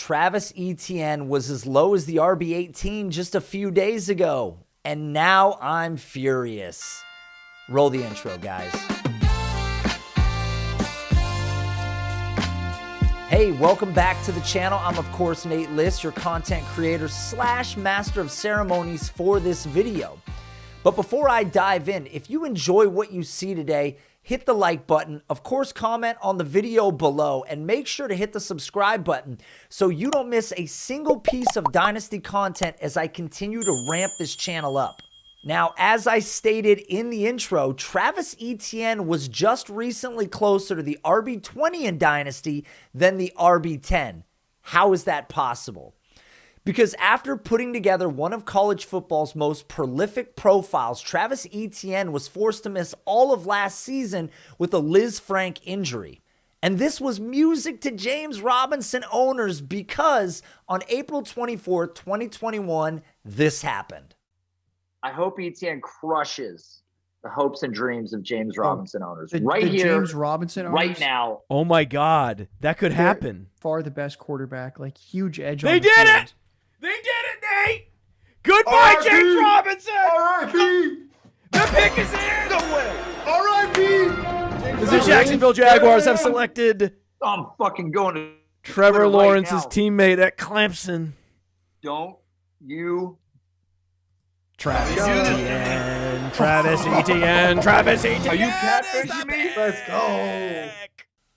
Travis Etienne was as low as the RB18 just a few days ago, and now I'm furious. Roll the intro, guys. Hey, welcome back to the channel. I'm, of course, Nate Liss, your content creator / master of ceremonies for this video. But before I dive in, if you enjoy what you see today, hit the like button. Of course, comment on the video below and make sure to hit the subscribe button so you don't miss a single piece of Dynasty content as I continue to ramp this channel up. Now, as I stated in the intro, Travis Etienne was just recently closer to the RB20 in Dynasty than the RB10. How is that possible? Because after putting together one of college football's most prolific profiles, Travis Etienne was forced to miss all of last season with a Liz Frank injury. And this was music to James Robinson owners because on April 24, 2021, this happened. I hope Etienne crushes the hopes and dreams of James Robinson owners. The Here, James Robinson owners, right now. Oh my God, that could happen. Far the best quarterback, like huge edge. They on the did field. it! They did it, Nate! Goodbye, James Robinson! R.I.P. The pick is in! No way. R.I.P. The Jacksonville Jaguars have selected I'm fucking going to Trevor Twitter right Lawrence's now. teammate at Clemson. Don't you Travis Etienne, Travis Etienne, Travis Etienne. Are you catfishing me? Let's go.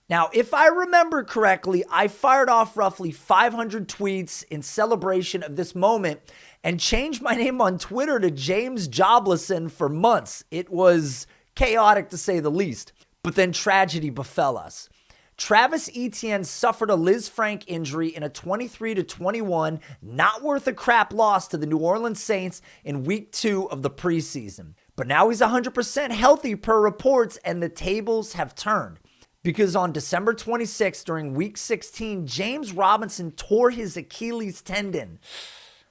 Now, if I remember correctly, I fired off roughly 500 tweets in celebration of this moment and changed my name on Twitter to James Joblison for months. It was chaotic to say the least, but then tragedy befell us. Travis Etienne suffered a Liz Frank injury in a 23-21, not worth a crap loss to the New Orleans Saints in week 2 of the preseason. But now he's 100% healthy per reports, and the tables have turned. Because on December 26th, during week 16, James Robinson tore his Achilles tendon.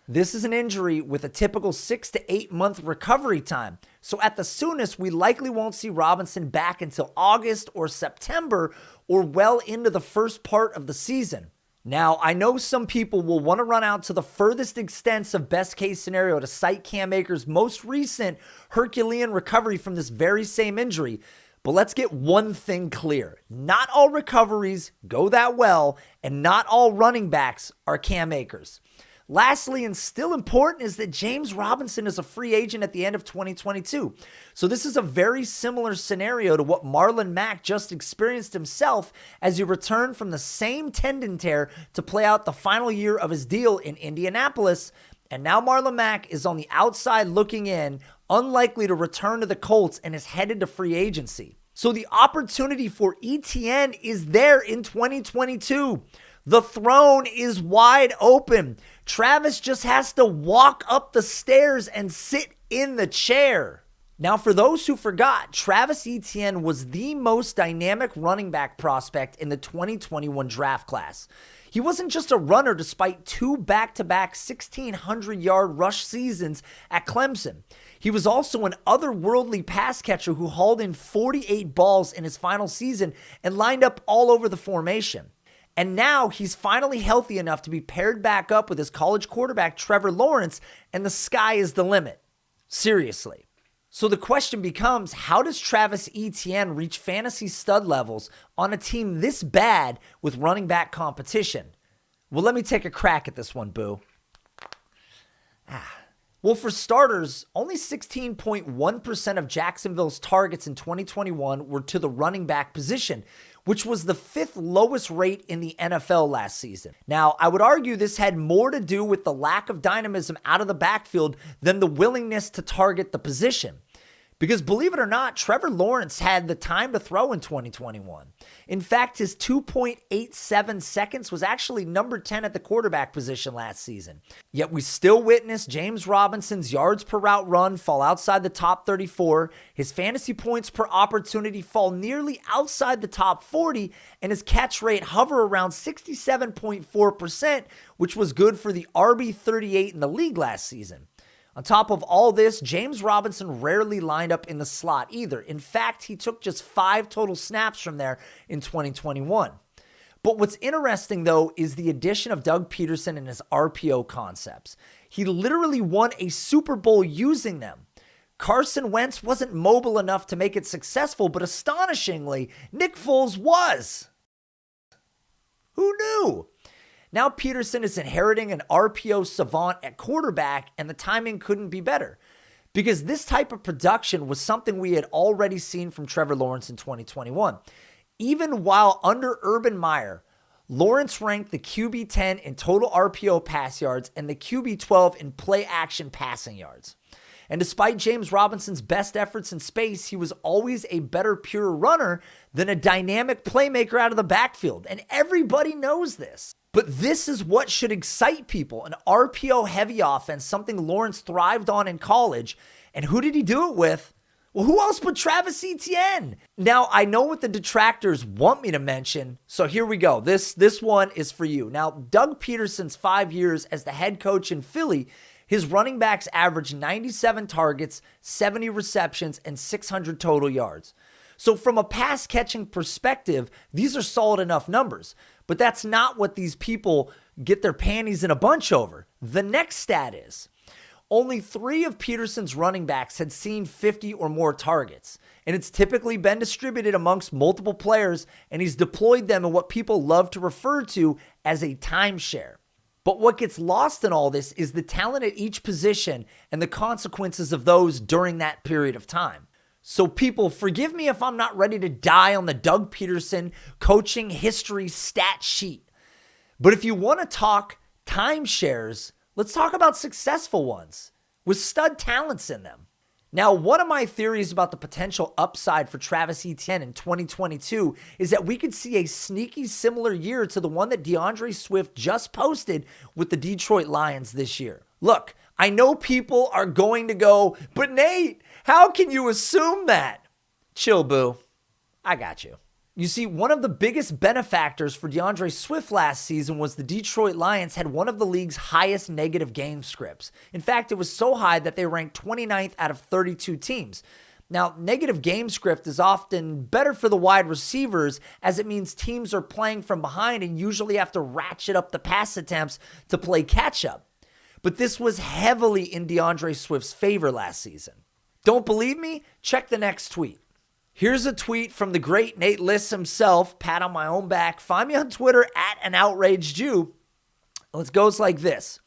This is an injury with a typical 6 to 8 month recovery time. So at the soonest, we likely won't see Robinson back until August or September or well into the first part of the season. Now, I know some people will want to run out to the furthest extents of best case scenario to cite Cam Akers' most recent Herculean recovery from this very same injury. But let's get one thing clear. Not all recoveries go that well, and not all running backs are Cam Akers. Lastly, and still important, is that James Robinson is a free agent at the end of 2022. So this is a very similar scenario to what Marlon Mack just experienced himself as he returned from the same tendon tear to play out the final year of his deal in Indianapolis. And now Marlon Mack is on the outside looking in, unlikely to return to the Colts, and is headed to free agency. So the opportunity for Etienne is there in 2022. The throne is wide open. Travis just has to walk up the stairs and sit in the chair. Now, for those who forgot, Travis Etienne was the most dynamic running back prospect in the 2021 draft class. He wasn't just a runner despite 2 back-to-back 1,600-yard rush seasons at Clemson. He was also an otherworldly pass catcher who hauled in 48 balls in his final season and lined up all over the formation. And now he's finally healthy enough to be paired back up with his college quarterback, Trevor Lawrence, and the sky is the limit. Seriously. So the question becomes, how does Travis Etienne reach fantasy stud levels on a team this bad with running back competition? Well, let me take a crack at this one, boo. Well, for starters, only 16.1% of Jacksonville's targets in 2021 were to the running back position, which was the 5th lowest rate in the NFL last season. Now, I would argue this had more to do with the lack of dynamism out of the backfield than the willingness to target the position. Because believe it or not, Trevor Lawrence had the time to throw in 2021. In fact, his 2.87 seconds was actually number 10 at the quarterback position last season. Yet we still witnessed James Robinson's yards per route run fall outside the top 34, his fantasy points per opportunity fall nearly outside the top 40, and his catch rate hover around 67.4%, which was good for the RB38 in the league last season. On top of all this, James Robinson rarely lined up in the slot either. In fact, he took just 5 total snaps from there in 2021. But what's interesting, though, is the addition of Doug Peterson and his RPO concepts. He literally won a Super Bowl using them. Carson Wentz wasn't mobile enough to make it successful, but astonishingly, Nick Foles was. Who knew? Now Peterson is inheriting an RPO savant at quarterback, and the timing couldn't be better. Because this type of production was something we had already seen from Trevor Lawrence in 2021. Even while under Urban Meyer, Lawrence ranked the QB 10 in total RPO pass yards and the QB 12 in play action passing yards. And despite James Robinson's best efforts in space, he was always a better pure runner than a dynamic playmaker out of the backfield. And everybody knows this. But this is what should excite people, an RPO-heavy offense, something Lawrence thrived on in college. And who did he do it with? Well, who else but Travis Etienne? Now, I know what the detractors want me to mention, so here we go. This one is for you. Now, Doug Peterson's 5 years as the head coach in Philly, his running backs averaged 97 targets, 70 receptions, and 600 total yards. So from a pass-catching perspective, these are solid enough numbers. But that's not what these people get their panties in a bunch over. The next stat is, only 3 of Peterson's running backs had seen 50 or more targets. And it's typically been distributed amongst multiple players, and he's deployed them in what people love to refer to as a timeshare. But what gets lost in all this is the talent at each position and the consequences of those during that period of time. So people, forgive me if I'm not ready to die on the Doug Peterson coaching history stat sheet. But if you want to talk timeshares, let's talk about successful ones with stud talents in them. Now, one of my theories about the potential upside for Travis Etienne in 2022 is that we could see a sneaky similar year to the one that DeAndre Swift just posted with the Detroit Lions this year. Look, I know people are going to go, but Nate, how can you assume that? Chill, boo. I got you. You see, one of the biggest benefactors for DeAndre Swift last season was the Detroit Lions had one of the league's highest negative game scripts. In fact, it was so high that they ranked 29th out of 32 teams. Now, negative game script is often better for the wide receivers as it means teams are playing from behind and usually have to ratchet up the pass attempts to play catch up. But this was heavily in DeAndre Swift's favor last season. Don't believe me? Check the next tweet. Here's a tweet from the great Nate Liss himself, pat on my own back. Find me on Twitter @AnOutragedJew. It goes like this.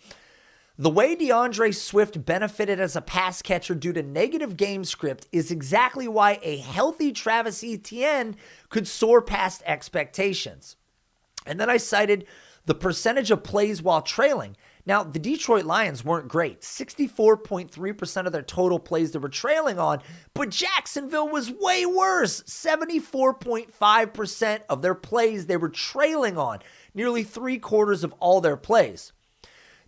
The way DeAndre Swift benefited as a pass catcher due to negative game script is exactly why a healthy Travis Etienne could soar past expectations. And then I cited the percentage of plays while trailing. Now, the Detroit Lions weren't great. 64.3% of their total plays they were trailing on, but Jacksonville was way worse. 74.5% of their plays they were trailing on, nearly 3/4 of all their plays.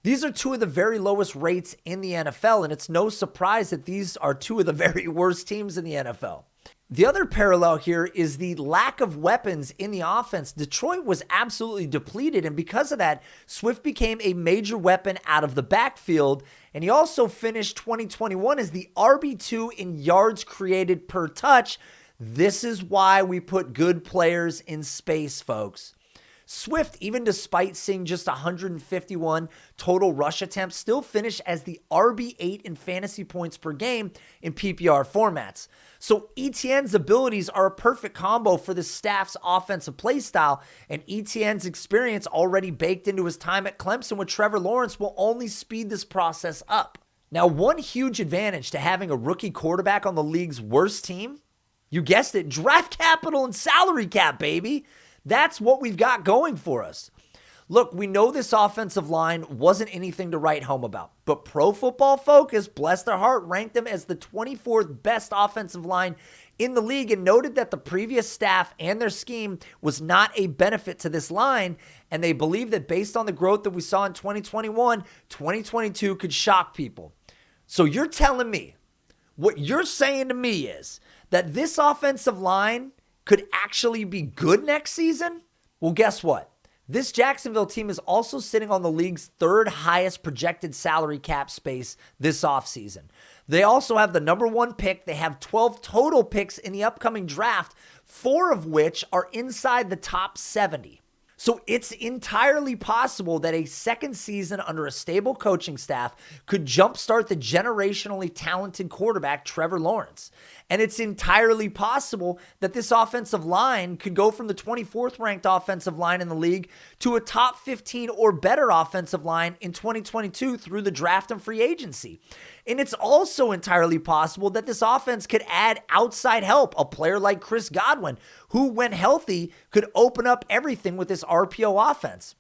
These are 2 of the very lowest rates in the NFL, and it's no surprise that these are 2 of the very worst teams in the NFL. The other parallel here is the lack of weapons in the offense. Detroit was absolutely depleted, and because of that, Swift became a major weapon out of the backfield, and he also finished 2021 as the RB2 in yards created per touch. This is why we put good players in space, folks. Swift, even despite seeing just 151 total rush attempts, still finished as the RB8 in fantasy points per game in PPR formats. So Etienne's abilities are a perfect combo for the staff's offensive play style, and Etienne's experience already baked into his time at Clemson with Trevor Lawrence will only speed this process up. Now, one huge advantage to having a rookie quarterback on the league's worst team, you guessed it, draft capital and salary cap, baby. That's what we've got going for us. Look, we know this offensive line wasn't anything to write home about, but Pro Football Focus, bless their heart, ranked them as the 24th best offensive line in the league and noted that the previous staff and their scheme was not a benefit to this line, and they believe that based on the growth that we saw in 2021, 2022 could shock people. So you're telling me, what you're saying to me is that this offensive line could actually be good next season? Well, guess what? This Jacksonville team is also sitting on the league's 3rd highest projected salary cap space this offseason. They also have the number 1 pick. They have 12 total picks in the upcoming draft, 4 of which are inside the top 70. So it's entirely possible that a second season under a stable coaching staff could jumpstart the generationally talented quarterback Trevor Lawrence. And it's entirely possible that this offensive line could go from the 24th ranked offensive line in the league to a top 15 or better offensive line in 2022 through the draft and free agency. And it's also entirely possible that this offense could add outside help. A player like Chris Godwin, who when healthy could open up everything with this RPO offense.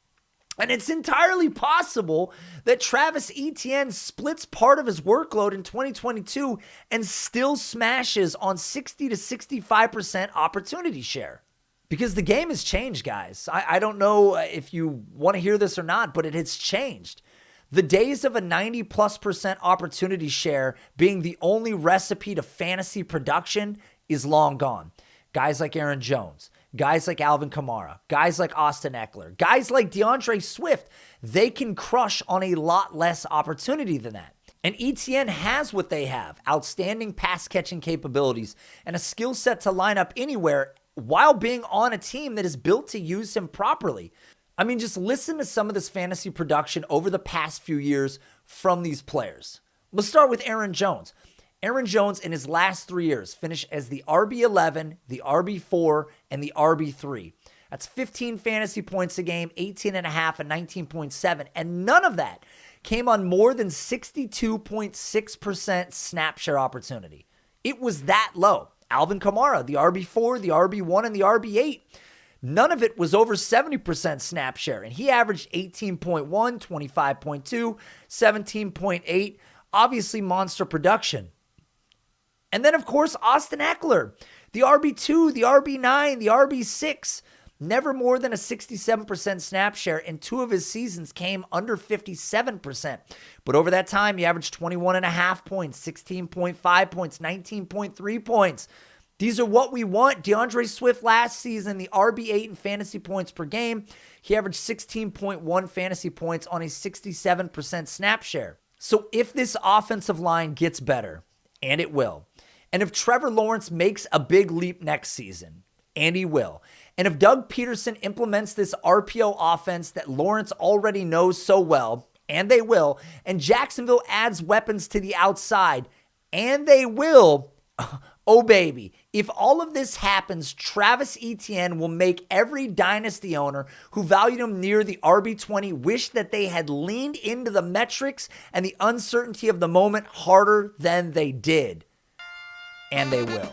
And it's entirely possible that Travis Etienne splits part of his workload in 2022 and still smashes on 60 to 65% opportunity share. Because the game has changed, guys. I don't know if you want to hear this or not, but it has changed. The days of a 90+% opportunity share being the only recipe to fantasy production is long gone. Guys like Aaron Jones, guys like Alvin Kamara, guys like Austin Eckler, guys like DeAndre Swift, they can crush on a lot less opportunity than that. And Etienne has what they have, outstanding pass-catching capabilities and a skill set to line up anywhere while being on a team that is built to use him properly. I mean, just listen to some of this fantasy production over the past few years from these players. Let's start with Aaron Jones. Aaron Jones in his last 3 years finished as the RB11, the RB4, and the RB3. That's 15 fantasy points a game, 18.5 and 19.7. And none of that came on more than 62.6% snap share opportunity. It was that low. Alvin Kamara, the RB4, the RB1, and the RB8. None of it was over 70% snap share, and he averaged 18.1, 25.2, 17.8, obviously monster production. And then, of course, Austin Eckler, the RB2, the RB9, the RB6, never more than a 67% snap share, and 2 of his seasons came under 57%. But over that time, he averaged 21.5 points, 16.5 points, 19.3 points. These are what we want. DeAndre Swift last season, the RB8 in fantasy points per game. He averaged 16.1 fantasy points on a 67% snap share. So if this offensive line gets better, and it will, and if Trevor Lawrence makes a big leap next season, and he will, and if Doug Peterson implements this RPO offense that Lawrence already knows so well, and they will, and Jacksonville adds weapons to the outside, and they will, oh baby, if all of this happens, Travis Etienne will make every Dynasty owner who valued him near the RB20 wish that they had leaned into the metrics and the uncertainty of the moment harder than they did. And they will.